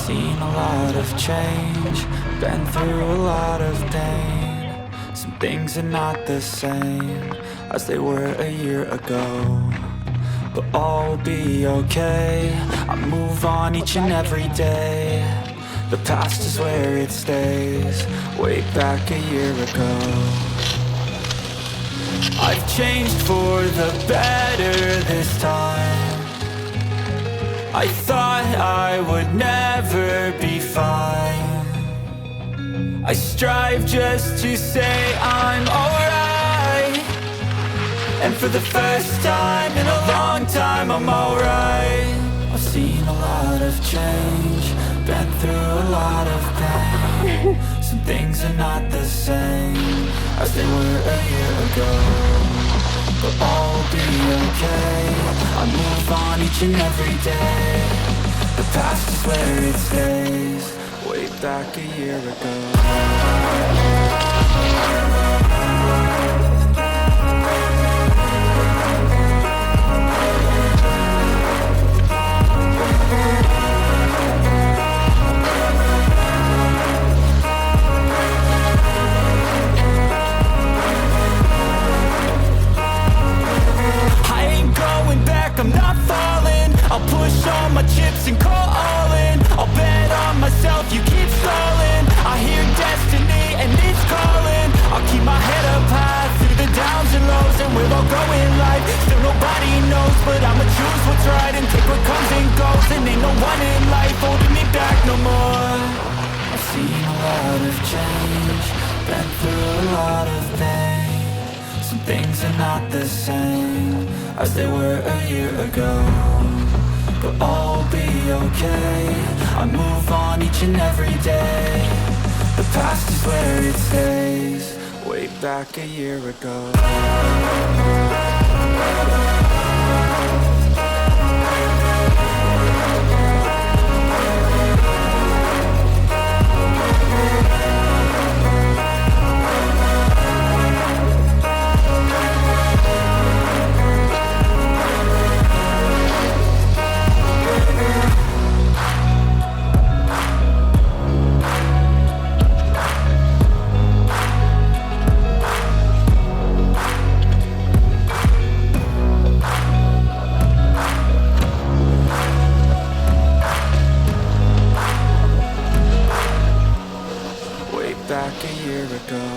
seen a lot of change, been through a lot of pain. Some things are not the same as they were a year ago, but all will be okay. I move on each and every day. The past is where it stays, way back a year ago. I've changed for the better this time. I thought I would never be fine. I strive just to say I'm alright, and for the first time in a long time I'm alright. I've seen a lot of change, been through a lot of pain. Some things are not the same as they were a year ago, but all will be okay. I move on each and every day. The past is where it stays, way back a year ago. I'm not falling. I'll push all my chips and call all in. I'll bet on myself, you keep stalling. I hear destiny and it's calling. I'll keep my head up high through the downs and lows, and we'll all go in life. Still nobody knows, but I'ma choose what's right and take what comes and goes. And ain't no one in life holding me back no more. I've seen a lot of change, been through a lot of pain. Some things are not the same as they were a year ago, but all will be okay. I move on each and every day. The past is where it stays, way back a year ago. Back a year ago.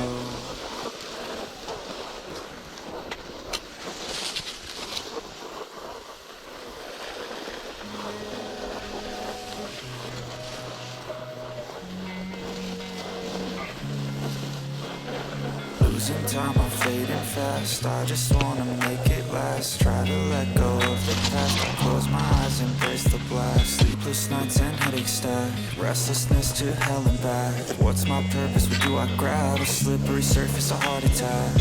Losing time, I'm fading fast. I just wanna make it last. Try to let go of the past. I close my eyes, embrace the blast. Sleepless nights and headache stack. Restlessness to hell and back. What's my purpose? What do I grab? A slippery surface, a heart attack.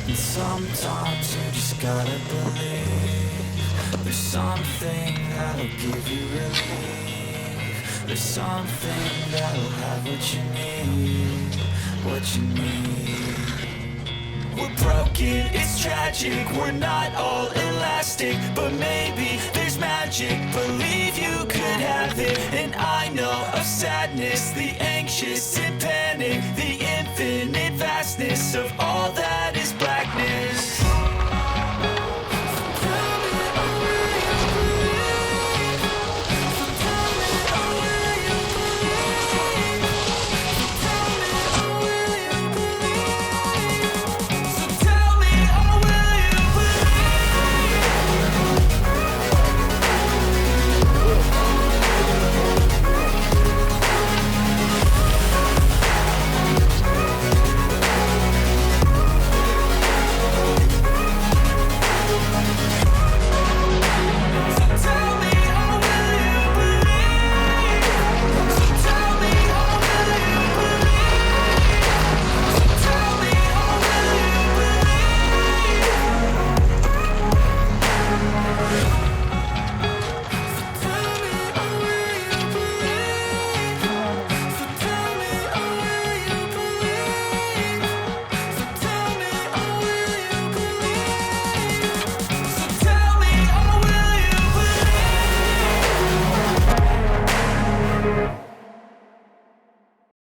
And sometimes you just gotta believe there's something that'll give you relief. There's something that'll have what you need. What you need. We're broken, it's tragic. We're not all elastic, but maybe there's magic. Believe you could have it. And I know of sadness, the anxious and panic, the infinite vastness of all that is blackness.